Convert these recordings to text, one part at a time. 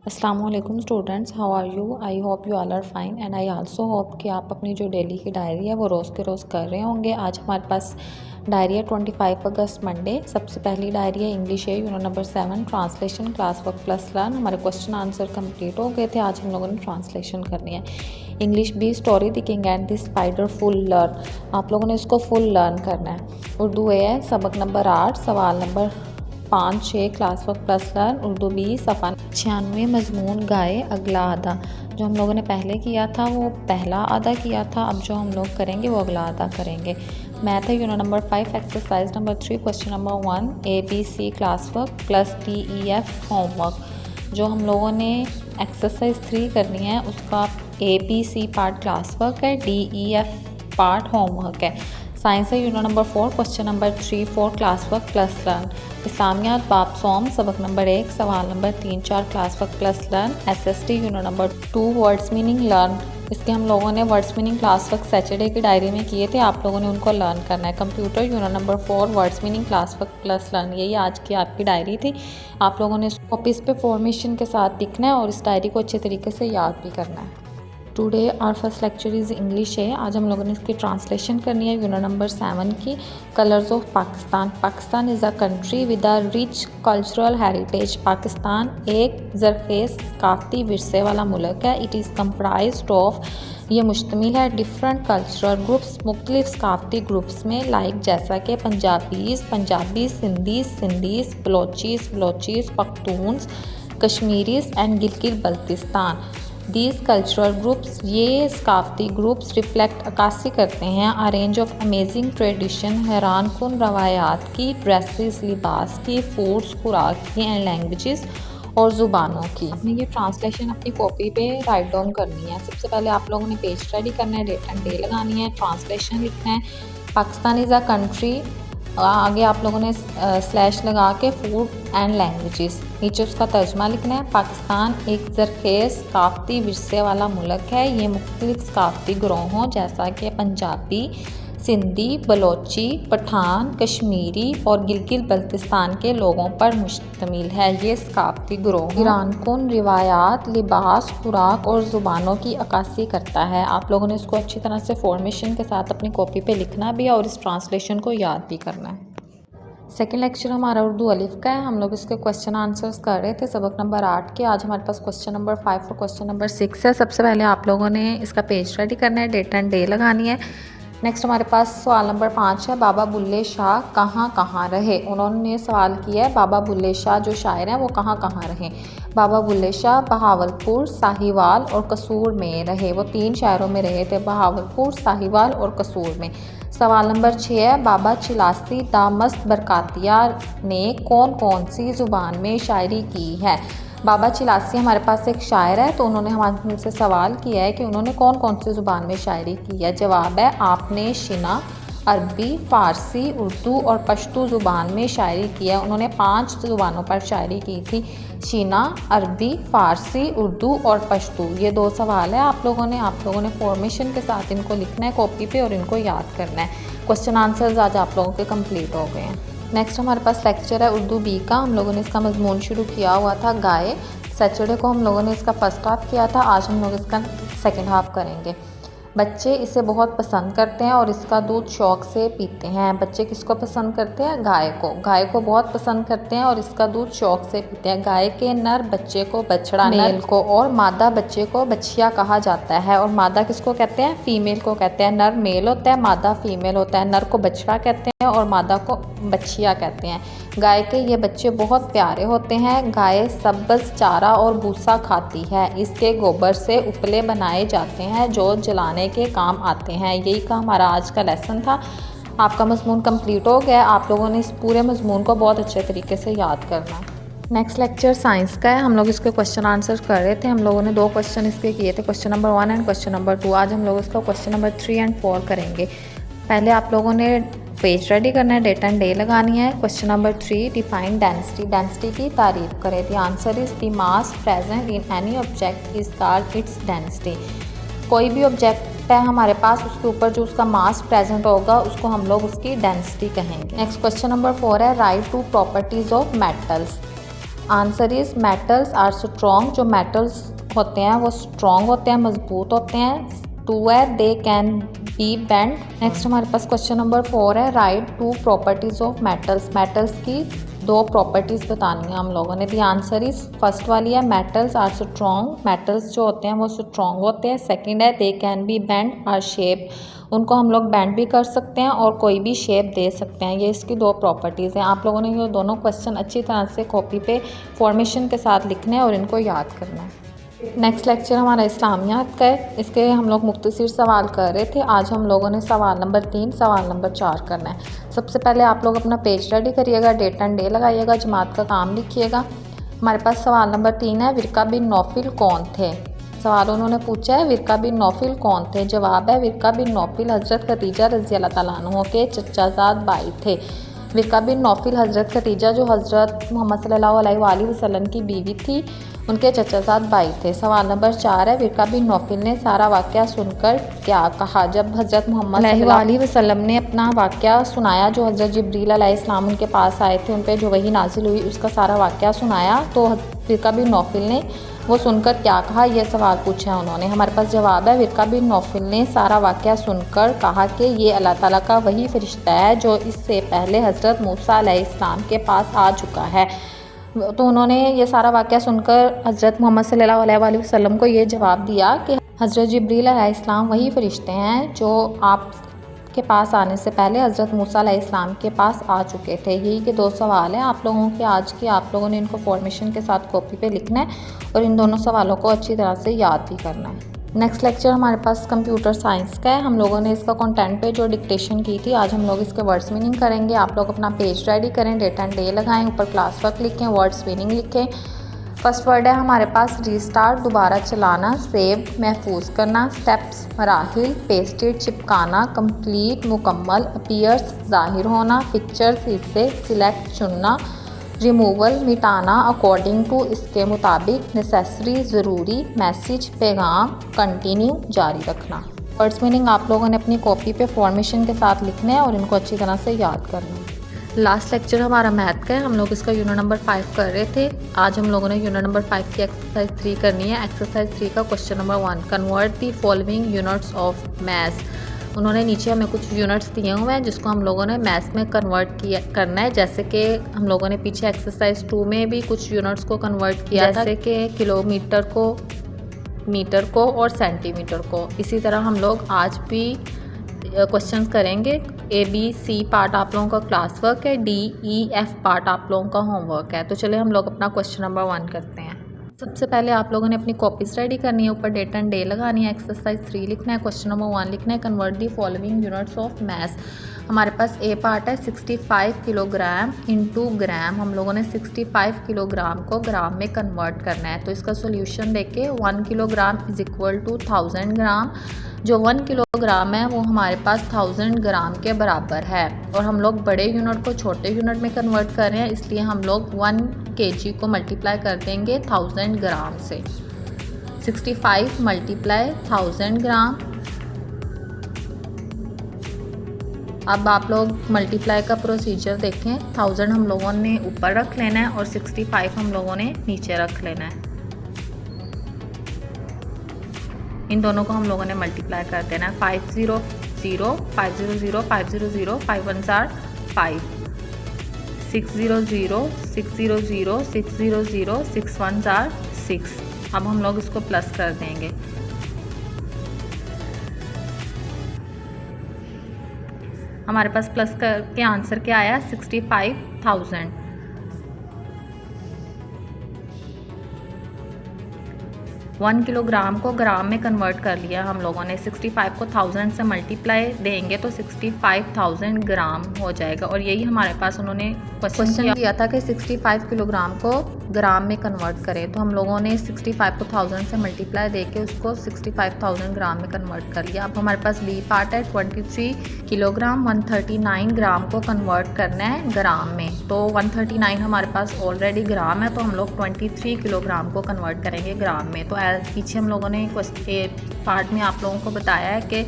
अस्सलाम वालेकुम students, how are you? I hope you all are fine and I also hope कि आप अपनी जो डेली की डायरी है वो रोज़ के रोज़ कर रहे होंगे। आज हमारे पास डायरी है 25 अगस्त मंडे। सबसे पहली डायरी है इंग्लिश है, unit number 7 translation class work plus learn. हमारे क्वेश्चन आंसर कंप्लीट हो गए थे। आज हम लोगों ने ट्रांसलेशन करनी है। इंग्लिश बी story the king and the spider full learn. आप लोगों ने इसको फुल लर्न करना है। उर्दू ए है, सबक नंबर 8 सवाल number 5-6 class work plus learn. Urdu बी सफ़ा 96 मजमून गाए अगला आधा। जो हम लोगों ने पहले किया था वो पहला आधा किया था, अब जो हम लोग करेंगे वो अगला आधा करेंगे। मैथ है, unit number 5 exercise number 3 question number 1 ABC class work plus DEF homework. जो हम लोगों ने एक्सरसाइज 3 करनी है उसका ABC पार्ट क्लास वर्क है, DEF पार्ट होमवर्क है। साइंस है, unit number 4 question number 3-4 class work plus learn. Islamiyat बाब सोम सबक नंबर 1 सवाल number 3-4 class work plus learn. SST unit number 2 words meaning learn. इसके हम लोगों ने words meaning class work Saturday की डायरी में किए थे, आप लोगों ने उनको लर्न करना है। Computer unit number 4 words meaning class work plus learn. यही आज की आपकी डायरी थी। आप लोगों ने इस कॉपीज़ पे फॉर्मेशन के साथ लिखना है और इस डायरी को अच्छे तरीके से याद भी करना है। Today our first lecture is English है। आज हम लोगों ने इसकी ट्रांसलेशन करनी है यूनिट नंबर 7 की। Colours of Pakistan. Pakistan is a country with a rich cultural heritage. Pakistan एक ज़रखेज़ सकाफ़ती विरसे वाला मुल्क है। इट इज़ कंप्राइज्ड ऑफ, ये मुश्तमिल है डिफरेंट कल्चरल ग्रुप्स, मुख्तलिफ सकाफ़ती ग्रुप्स में, लाइक जैसा कि Punjabi, Sindhis, Balochis, Pakhtuns, Kashmiris and Gilgit Baltistan. These cultural groups, ये सकाफ़ती ग्रुप्स रिफ्लेक्ट अक्कासी करते हैं a range of amazing tradition, हैरान कुन रवायात की, ड्रेसेस लिबास की, फूड्स खुराक की एंड लैंग्वेजेस और ज़ुबानों की। आपने ये ट्रांसलेशन अपनी कॉपी पे राइट डाउन करनी है। सबसे पहले आप लोगों ने पेज स्टडी करना है, डेट एंड डे लगानी है, ट्रांसलेशन लिखना है। पाकिस्तान इज़ अ कंट्री, आगे आप लोगों ने स्लैश लगा के फूड एंड लैंग्वेजेस, नीचे उसका तर्जमा लिखना है। पाकिस्तान एक ज़रखेज़ सकाफ़ती विरसे वाला मुल्क है। ये मुख्तलिफ सकाफ़ती ग्रोहों जैसा कि पंजाबी, सिंधी, बलोची, पठान, कश्मीरी और गिलगित बल्तिस्तान के लोगों पर मुश्तमिल है। ये सकाफ़ती ग्रोह हैरान कुन रिवायात, लिबास, खुराक और ज़ुबानों की अक्कासी करता है। आप लोगों ने इसको अच्छी तरह से फॉर्मेशन के साथ अपनी कॉपी पे लिखना भी है और इस ट्रांसलेशन को याद भी करना है। सेकेंड लेक्चर हमारा उर्दू अलिफ का है। हम लोग इसके क्वेश्चन आंसर्स कर रहे थे सबक नंबर 8 के। आज हमारे पास क्वेश्चन नंबर 5 और क्वेश्चन नंबर 6 है। सबसे पहले आप लोगों ने इसका पेज रेडी करना है, डेट एंड डे लगानी है। नेक्स्ट हमारे पास सवाल नंबर 5 है, बाबा बुल्ले शाह कहाँ कहाँ रहे। उन्होंने सवाल किया है बाबा बुल्ले शाह जो शायर हैं वो कहाँ कहाँ रहे। बाबा बुल्ले शाह बहावलपुर, साहिवाल और कसूर में रहे। वो 3 शहरों में रहे थे, बहावलपुर, साहिवाल और कसूर में। सवाल नंबर 6 है, बाबा चिलासी दामस्त बरकातिया ने कौन कौन सी ज़ुबान में शायरी की है। बाबा चिलासी हमारे पास एक शायर है, तो उन्होंने हमसे सवाल किया है कि उन्होंने कौन कौन सी ज़ुबान में शायरी की है। जवाब है आपने शिना, अरबी, फ़ारसी, उर्दू और पश्तो ज़ुबान में शायरी की है। उन्होंने 5 ज़ुबानों पर शायरी की थी, शीना, अरबी, फ़ारसी, उर्दू और पश्तो। ये 2 सवाल है आप लोगों ने फॉर्मेशन के साथ इनको लिखना है कॉपी पे और इनको याद करना है। क्वेश्चन आंसर्स आज आप लोगों के कंप्लीट हो गए हैं। नेक्स्ट हमारे पास लेक्चर है उर्दू बी का। हम लोगों ने इसका मजमून शुरू किया हुआ था गाय। सैटरडे को हम लोगों ने इसका फर्स्ट हाफ किया था, आज हम लोग इसका सेकेंड हाफ करेंगे। बच्चे इसे बहुत पसंद करते हैं और इसका दूध शौक़ से पीते हैं। बच्चे किसको पसंद करते हैं? गाय को बहुत पसंद करते हैं और इसका दूध शौक़ से पीते हैं। गाय के नर बच्चे को बछड़ा, मेल को, और मादा बच्चे को बछिया कहा जाता है। और मादा किसको कहते हैं? फीमेल को कहते हैं। नर मेल होता है, मादा फीमेल होता है। नर को बछड़ा कहते हैं और मादा को बछिया कहते हैं। गाय के ये बच्चे बहुत प्यारे होते हैं। गाय सब्ज़ चारा और भूसा खाती है। इसके गोबर से उपले बनाए जाते हैं जो जलाने के काम आते हैं। यही का हमारा आज का लेसन था। आपका मजमून कंप्लीट हो गया। आप लोगों ने इस पूरे मजमून को बहुत अच्छे तरीके से याद करना है। नेक्स्ट लेक्चर साइंस का है। हम लोग इसके क्वेश्चन आंसर कर रहे थे। हम लोगों ने 2 क्वेश्चन इसके किए थे, question number 1 and question number 2। आज हम लोग इसका क्वेश्चन नंबर 3 एंड 4 करेंगे। पहले आप लोगों ने पेज रेडी करना है, डेट एंड डे लगानी है। Question number 3, define density. Density की तारीफ करें। The answer is the mass present in any object is called its density. कोई भी ऑब्जेक्ट है हमारे पास, उसके ऊपर जो उसका मास प्रेजेंट होगा उसको हम लोग उसकी डेंसिटी कहेंगे। नेक्स्ट क्वेश्चन नंबर 4 है, write two properties of metals. Answer is metals are strong. जो मेटल्स होते हैं वो स्ट्रॉन्ग होते हैं, मजबूत होते हैं। 2 है they can be bend. Next हमारे पास क्वेश्चन नंबर 4 है right 2 properties of metals. Metals की 2 प्रॉपर्टीज़ बतानी है हम लोगों ने। दी आंसर इज़ फर्स्ट वाली है मेटल्स आर स्ट्रॉन्ग। मेटल्स जो होते हैं वो स्ट्रॉन्ग होते हैं। सेकंड है they can be bend or shape. उनको हम लोग बेंड भी कर सकते हैं और कोई भी शेप दे सकते हैं। ये इसकी 2 प्रॉपर्टीज़ हैं। आप लोगों ने ये दोनों क्वेश्चन अच्छी तरह से कॉपी पे फॉर्मेशन के साथ लिखने हैं और इनको याद करना है। नेक्स्ट लेक्चर हमारा इस्लामियात का है। इसके हम लोग मुख्तसर सवाल कर रहे थे। आज हम लोगों ने सवाल नंबर 3 सवाल नंबर 4 करना है। सबसे पहले आप लोग अपना पेज रेडी करिएगा, डेट एंड डे लगाइएगा, जमात का काम लिखिएगा। हमारे पास सवाल नंबर 3 है विरका बिन नौफिल कौन थे। सवाल उन्होंने पूछा है विरका बिन नौफिल कौन थे। जवाब है विरका बिन नौफिल हज़रत खदीजा रज़ी अल्लाह तआला अन्हा के चचाजाद भाई थे। विरका बिन नौफिल हज़रत खदीजा जो हज़रत मोहम्मद सल्लल्लाहु अलैहि वसल्लम की बीवी थी, उनके चचाजाद भाई थे। सवाल नंबर 4 है विरका बिन नौफिल ने सारा वाक़या सुनकर क्या कहा। जब हज़रत मोहम्मद सल्लल्लाहु अलैहि वसल्लम ने अपना वाक़या सुनाया, जो हज़रत जिब्रील अलैहिस्सलाम उनके पास आए थे, उन पर जो वही नाजिल हुई, उसका सारा वाक़या सुनाया, तो विरका बिन नौफिल ने वो सुनकर क्या कहा, यह सवाल पूछा है उन्होंने। हमारे पास जवाब है विरका बिन नौफिल ने सारा वाक़या सुनकर कहा कि ये अल्लाह ताला का वही फ़रिश्ता है जो इससे पहले हज़रत मूसा अलैहिस्सलाम के पास आ चुका है। तो उन्होंने ये सारा वाक़या सुनकर हज़रत मोहम्मद सल्लल्लाहु अलैहि वसल्लम को ये जवाब दिया कि हज़रत जिब्रील अलैहिस्सलाम वही फ़रिश्ते हैं जो आप के पास आने से पहले हज़रत मूसा अलैहिस्सलाम के पास आ चुके थे। यही के 2 सवाल हैं आप लोगों के आज के। आप लोगों ने इनको फॉर्मेशन के साथ कॉपी पे लिखना है और इन दोनों सवालों को अच्छी तरह से याद भी करना है। नेक्स्ट लेक्चर हमारे पास कंप्यूटर साइंस का है। हम लोगों ने इसका कंटेंट पे जो डिक्टेशन की थी, आज हम लोग इसके वर्ड्स मीनिंग करेंगे। आप लोग अपना पेज रेडी करें, डेट एंड डे लगाएं, ऊपर क्लास वर्क लिखें, वर्ड्स मीनिंग लिखें। फर्स्ट वर्ड है हमारे पास रीस्टार्ट, दोबारा चलाना, सेव महफूज करना, स्टेप्स मराहिल, पेस्टेड चिपकाना, कंप्लीट मुकम्मल, अपीयर्स जाहिर होना, पिक्चर्स हिस्से, सिलेक्ट चुनना, रिमूवल मिटाना, अकॉर्डिंग टू इसके मुताबिक, नेसेसरी ज़रूरी, मैसेज पैगाम, कंटिन्यू जारी रखना। वर्ड्स मीनिंग आप लोगों ने अपनी कॉपी पे फॉर्मेशन के साथ लिखना है और इनको अच्छी तरह से याद करना है। लास्ट लेक्चर हमारा मैथ का है। हम लोग इसका यूनिट नंबर 5 कर रहे थे। आज हम लोगों ने यूनिट नंबर 5 की एक्सरसाइज 3 करनी है। एक्सरसाइज 3 का question number 1 convert the following units of maths. उन्होंने नीचे हमें कुछ यूनिट्स दिए हुए हैं जिसको हम लोगों ने मैथ्स में कन्वर्ट करना है। जैसे कि हम लोगों ने पीछे एक्सरसाइज 2 में भी कुछ यूनिट्स को कन्वर्ट किया था, जैसे कि किलोमीटर को मीटर को और सेंटीमीटर को। इसी तरह हम लोग आज भी क्वेश्चंस करेंगे। ABC पार्ट आप लोगों का क्लास वर्क है, DEF पार्ट आप लोगों का होमवर्क है। तो चले हम लोग अपना क्वेश्चन नंबर 1 करते हैं। सबसे पहले आप लोगों ने अपनी कॉपीज़ रेडी करनी है, ऊपर डेट एंड डे लगानी है, एक्सरसाइज 3 लिखना है, क्वेश्चन नंबर 1 लिखना है, convert the following units of maths. हमारे पास A पार्ट है 65 किलोग्राम इंटू ग्राम। हम लोगों ने 65 किलोग्राम को ग्राम में कन्वर्ट करना है। तो इसका सोल्यूशन देके 1 किलोग्राम इज़ इक्वल टू 1000 ग्राम। जो 1 किलोग्राम है वो हमारे पास 1000 ग्राम के बराबर है। और हम लोग बड़े यूनिट को छोटे यूनिट में कन्वर्ट कर रहे हैं, इसलिए हम लोग 1 kg को मल्टीप्लाई कर देंगे 1000 ग्राम से। 65 मल्टीप्लाई 1000 ग्राम। अब आप लोग मल्टीप्लाई का प्रोसीजर देखें। 1000 हम लोगों ने ऊपर रख लेना है और 65 हम लोगों ने नीचे रख लेना है। इन दोनों को हम लोगों ने मल्टीप्लाई कर देना है। 500 500 500 5 1s are 5, 600 600 600 6 1s are 6। अब हम लोग इसको प्लस कर देंगे। हमारे पास प्लस करके आंसर क्या आया 65,000। 1 किलोग्राम को ग्राम में कन्वर्ट कर लिया हम लोगों ने। 65 को 1000 से मल्टीप्लाई देंगे तो 65,000 ग्राम हो जाएगा। और यही हमारे पास उन्होंने क्वेश्चन दिया था कि 65 किलोग्राम को ग्राम में कन्वर्ट करें। तो हम लोगों ने 65 को 1000 से मल्टीप्लाई देके उसको 65,000 ग्राम में कन्वर्ट कर लिया। अब हमारे पास B पार्ट है 23 किलोग्राम 139 ग्राम को कन्वर्ट करना है ग्राम में। तो 139 हमारे पास ऑलरेडी ग्राम है, तो हम लोग 23 किलोग्राम को कन्वर्ट करेंगे ग्राम में। तो पीछे हम लोगों ने पार्ट में आप लोगों को बताया है कि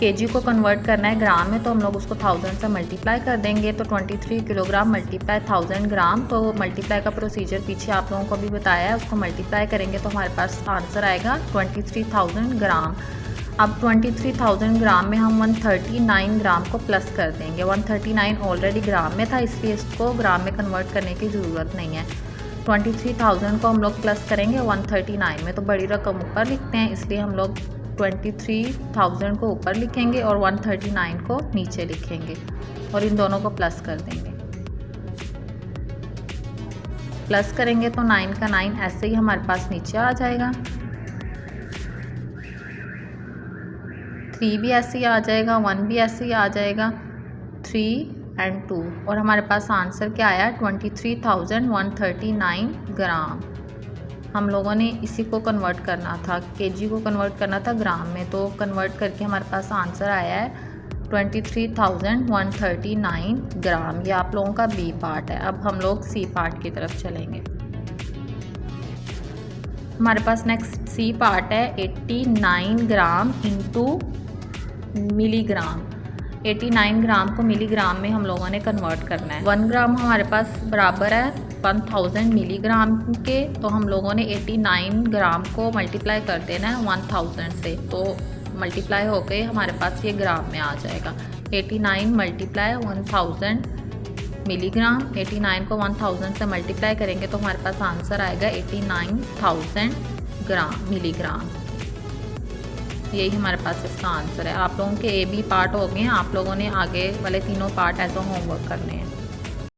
केजी को कन्वर्ट करना है ग्राम में, तो हम लोग उसको 1000 से मल्टीप्लाई कर देंगे। तो 23 किलोग्राम मल्टीप्लाई 1000 ग्राम, तो मल्टीप्लाई का प्रोसीजर पीछे आप लोगों को भी बताया है, उसको मल्टीप्लाई करेंगे तो हमारे पास आंसर आएगा 23,000 ग्राम। अब 23,000 ग्राम में हम 139 ग्राम को प्लस कर देंगे। 139 ऑलरेडी ग्राम में था, इसलिए इसको ग्राम में कन्वर्ट करने की ज़रूरत नहीं है। 23,000 को हम लोग प्लस करेंगे 139 में, तो बड़ी रकम ऊपर लिखते हैं, इसलिए हम लोग 23,000 को ऊपर लिखेंगे और 139 को नीचे लिखेंगे और इन दोनों को प्लस कर देंगे। प्लस करेंगे तो 9 का 9 ऐसे ही हमारे पास नीचे आ जाएगा। 3 भी ऐसे ही आ जाएगा, 1 भी ऐसे ही आ जाएगा, 3 और 2, और हमारे पास आंसर क्या आया 23,139 ग्राम। हम लोगों ने इसी को कन्वर्ट करना था, केजी को कन्वर्ट करना था ग्राम में, तो कन्वर्ट करके हमारे पास आंसर आया है 23,139 ग्राम। ये आप लोगों का बी पार्ट है। अब हम लोग सी पार्ट की तरफ चलेंगे। हमारे पास नेक्स्ट सी पार्ट है 89 ग्राम इंटू मिलीग्राम। 89 ग्राम को मिलीग्राम में हम लोगों ने कन्वर्ट करना है। 1 ग्राम हमारे पास बराबर है 1000 मिलीग्राम के, तो हम लोगों ने 89 ग्राम को मल्टीप्लाई कर देना है 1000 से, तो मल्टीप्लाई होके हमारे पास ये ग्राम में आ जाएगा। 89 मल्टीप्लाई 1000 मिलीग्राम, 89 को 1000 से मल्टीप्लाई करेंगे तो हमारे पास आंसर आएगा 89,000 ग्राम मिलीग्राम। यही हमारे पास इसका आंसर है। आप लोगों के ए बी पार्ट हो गए हैं, आप लोगों ने आगे वाले तीनों पार्ट एज अ होमवर्क करने हैं।